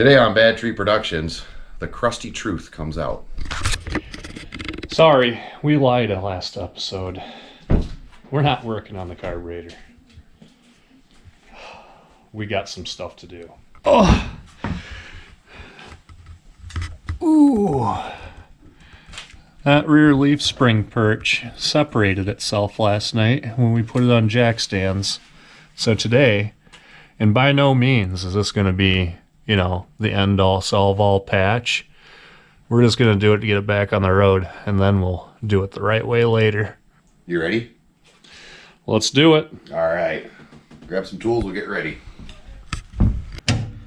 Today on Bad Tree Productions, the crusty truth comes out. Sorry, we lied last episode. We're not working on the carburetor. We got some stuff to do. Oh! Ooh! That rear leaf spring perch separated itself last night when we put it on jack stands. So today, and by no means is this going to be, you know, the end-all, solve-all patch. We're just going to do it to get it back on the road, and then we'll do it the right way later. You ready? Let's do it. All right. Grab some tools, we'll get ready.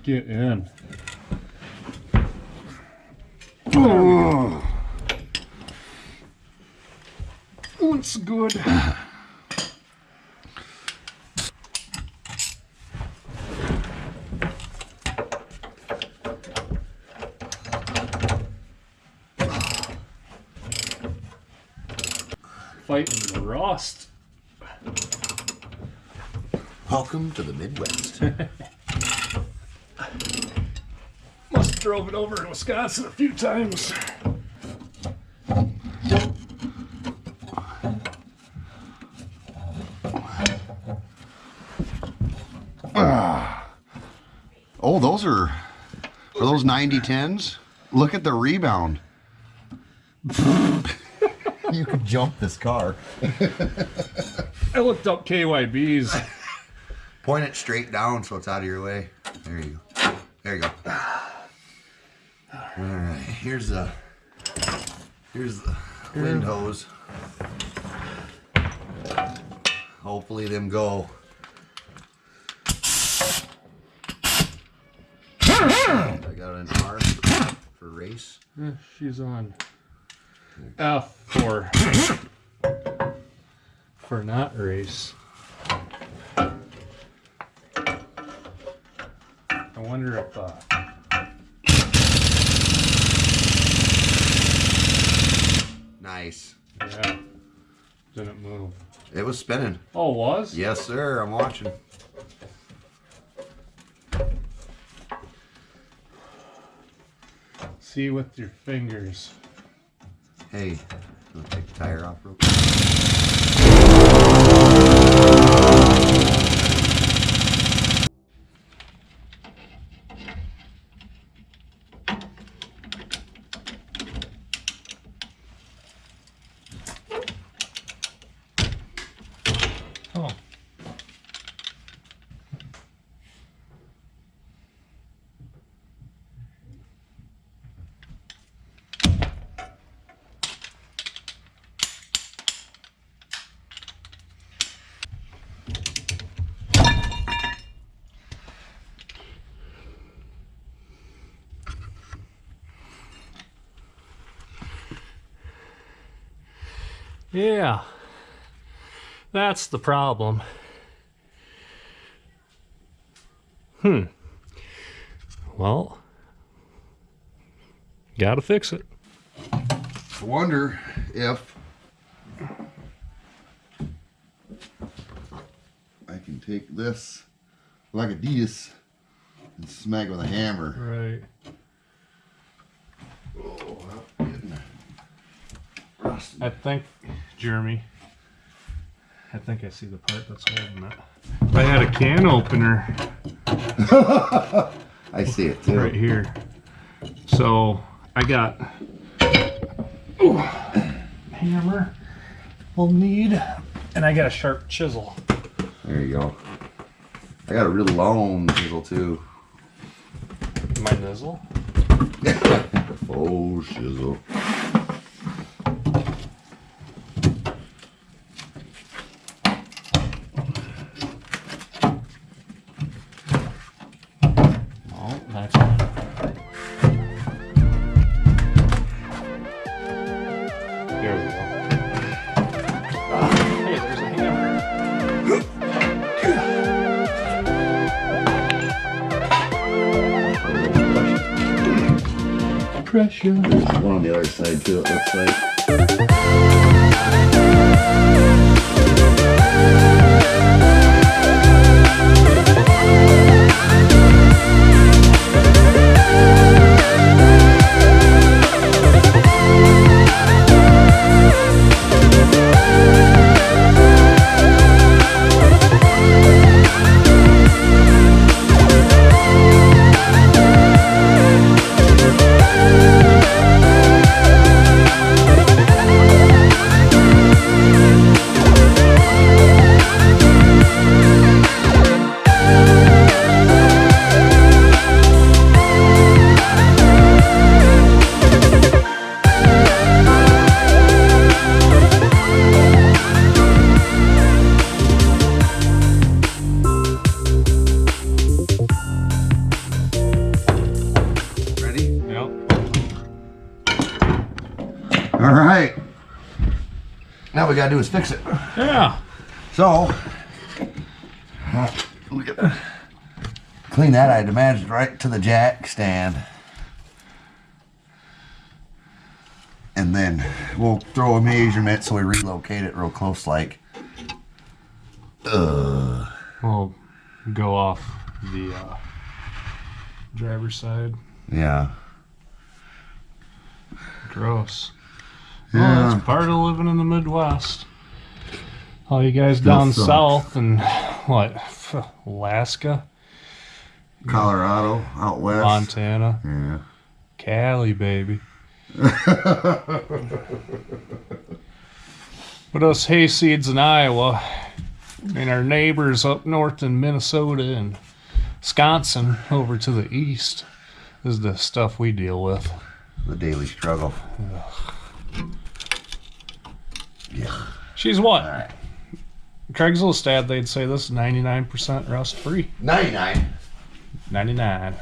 Get in. Oh. Looks good. Fighting the rust. Welcome to the Midwest. Must have drove it over to Wisconsin a few times. Oh, those are those 90-10s? Look at the rebound. You could jump this car. I looked up KYBs. Point it straight down so it's out of your way. There you go. There you go. All right. Here's the wind hose. Hopefully them go. I got an R for race. Yeah, she's on F for not race. I wonder if Nice. yeah, didn't move. It was spinning. Oh, it was? Yes, sir. I'm watching. See with your fingers. Hey, you want to take the tire off real quick? Oh. Yeah, that's the problem. Well, gotta fix it. I wonder if I can take this like this and smack it with a hammer. Right. Oh, I'm getting rusted. I think, Jeremy, I think I see the part that's holding it. If I had a can opener I see it too. right here. So I got hammer we'll need, and I got a sharp chisel. There you go. I got a real long chisel too. My nizzle? Oh, chisel. Oh, that's fine. There we go. Hey, there's a hammer. Pressure. There's one on the other side too, it looks like. all we gotta do is fix it. Yeah. So, clean that, I'd imagine, right to the jack stand. And then we'll throw a measurement so we relocate it real close like. We'll go off the driver's side. Yeah. Gross. Yeah. Well, that's part of living in the Midwest. All you guys down sucks. south and what? Alaska? Colorado, out west. Montana? Yeah. Cali, baby. But us hayseeds in Iowa and our neighbors up north in Minnesota and Wisconsin over to the east is the stuff we deal with. The daily struggle. Yeah. She's what? All right. Craigslist ad, they'd say this is 99% rust free. 99. 99.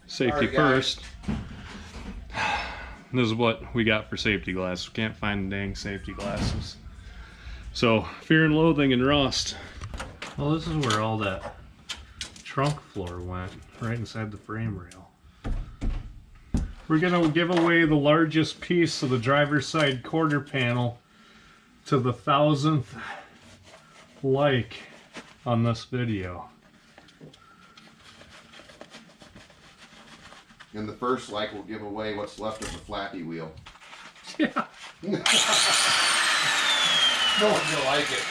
Safety Sorry, guys. first. This is what we got for safety glasses. We can't find the dang safety glasses. So, fear and loathing and rust. Well, this is where all that trunk floor went, right inside the frame rail. We're gonna give away the largest piece of the driver's side quarter panel to the 1,000th like on this video. And the first like will give away what's left of the flappy wheel. Yeah. No one's gonna like it.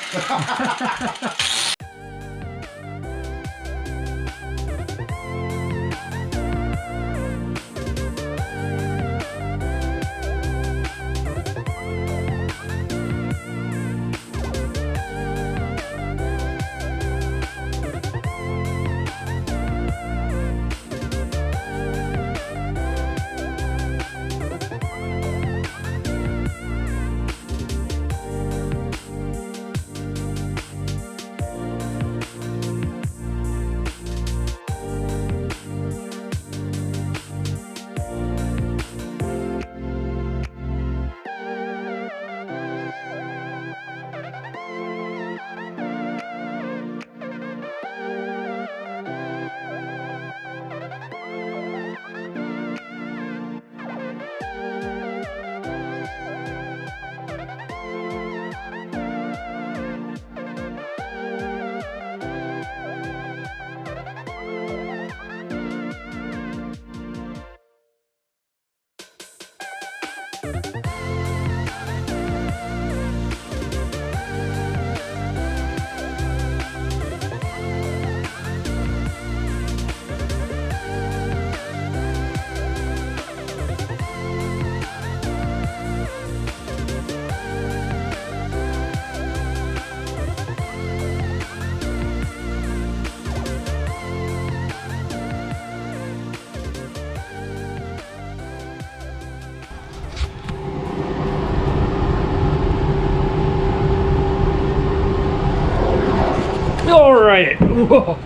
All right. Whoa.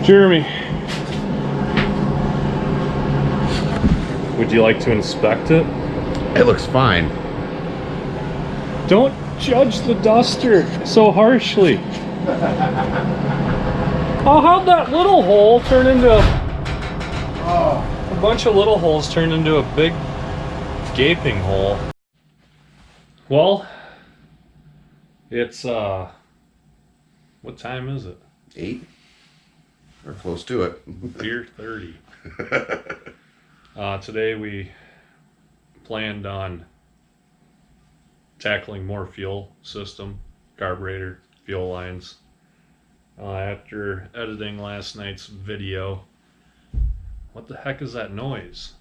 Jeremy, would you like to inspect it? It looks fine. Don't judge the Duster so harshly. Oh, how'd that little hole turn into a bunch of little holes turned into a big gaping hole? Well, it's what time is it? 8 or close to it. Beer 30. Today we planned on tackling more fuel system, carburetor, fuel lines. After editing last night's video, what the heck is that noise?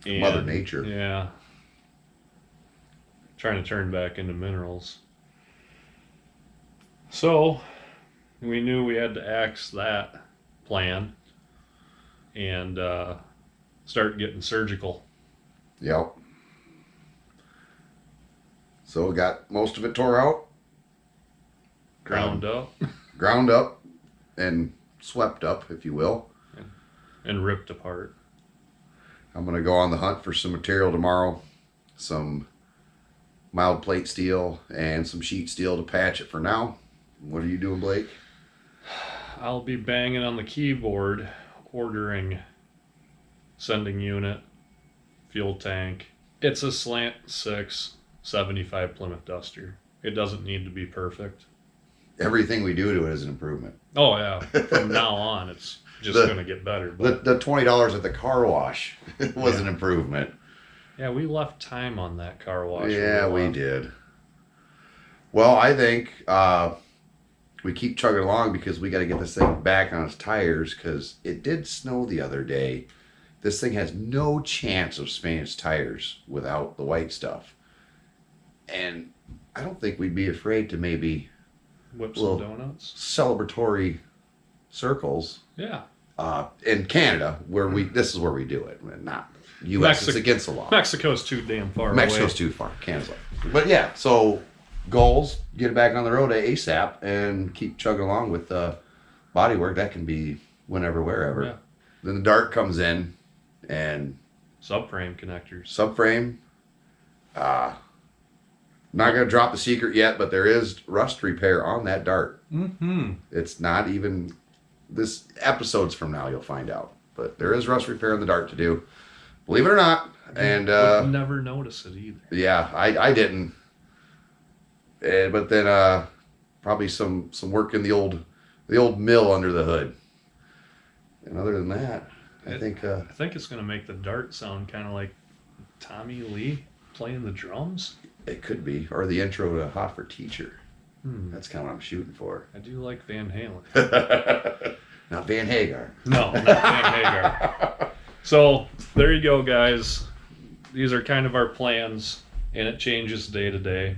Mother Nature. Yeah. Trying to turn back into minerals. So, we knew we had to axe that plan and start getting surgical. Yep. So we got most of it tore out. Ground up. Ground up and swept up, if you will. And ripped apart. I'm going to go on the hunt for some material tomorrow. Some mild plate steel and some sheet steel to patch it for now. What are you doing, Blake? I'll be banging on the keyboard, ordering sending unit, fuel tank. It's a slant 6 75 Plymouth Duster. It doesn't need to be perfect. Everything we do to it is an improvement. Oh yeah, from now on it's just going to get better. But the $20 at the car wash was an improvement. Yeah, we left time on that car wash. Yeah, we did. Well, I think we keep chugging along because we got to get this thing back on its tires because it did snow the other day. This thing has no chance of spinning its tires without the white stuff. And I don't think we'd be afraid to maybe whip some donuts. Celebratory circles. Yeah. In Canada, where this is where we do it. Not U.S. It's against the law. Mexico's too damn far away. Mexico's too far. Canada's like. But yeah, so goals, get it back on the road ASAP and keep chugging along with body work. That can be whenever, wherever. Yeah. Then the dart comes in and subframe connectors. Subframe. Not going to drop the secret yet, but there is rust repair on that dart. Mm-hmm. It's not even this episode's from now, you'll find out. But there is rust repair on the dart to do. Believe it or not. And would never notice it either. Yeah, I didn't. But then probably some work in the old mill under the hood. And other than that, I think it's going to make the dart sound kind of like Tommy Lee playing the drums. It could be, or the intro to Hot for Teacher. That's kind of what I'm shooting for. I do like Van Halen. Not Van Hagar. No, not Van Hagar. So there you go, guys. These are kind of our plans, and it changes day to day.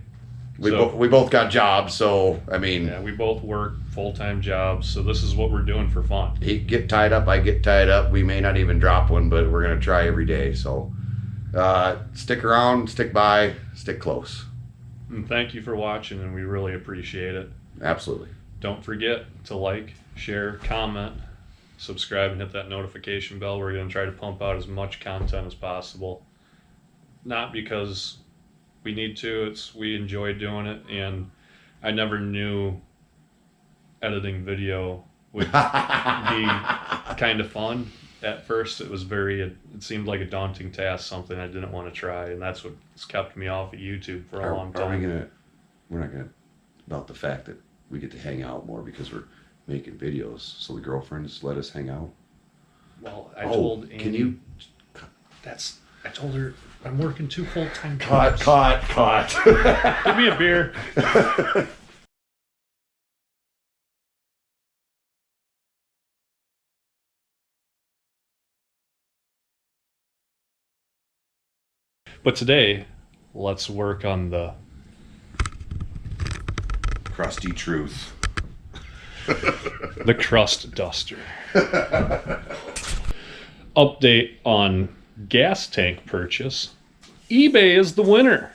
We both got jobs, so I mean, yeah, we both work full-time jobs, so this is what we're doing for fun. He get tied up, I get tied up. We may not even drop one, but we're gonna try every day. So stick around, stick by, stick close. And thank you for watching, and we really appreciate it. Absolutely. Don't forget to like, share, comment, subscribe, and hit that notification bell. We're going to try to pump out as much content as possible. Not because we need to, we enjoy doing it, and I never knew editing video would be kind of fun. At first it seemed like a daunting task, something I didn't want to try, and that's what's kept me off of YouTube for a long time. We're not gonna about the fact that we get to hang out more because we're making videos, so the girlfriends let us hang out. Well, I told Amy, I told her I'm working 2 full-time jobs. Cut. Give me a beer. But today, let's work on the crusty truth. The crust duster. Update on gas tank purchase. eBay is the winner.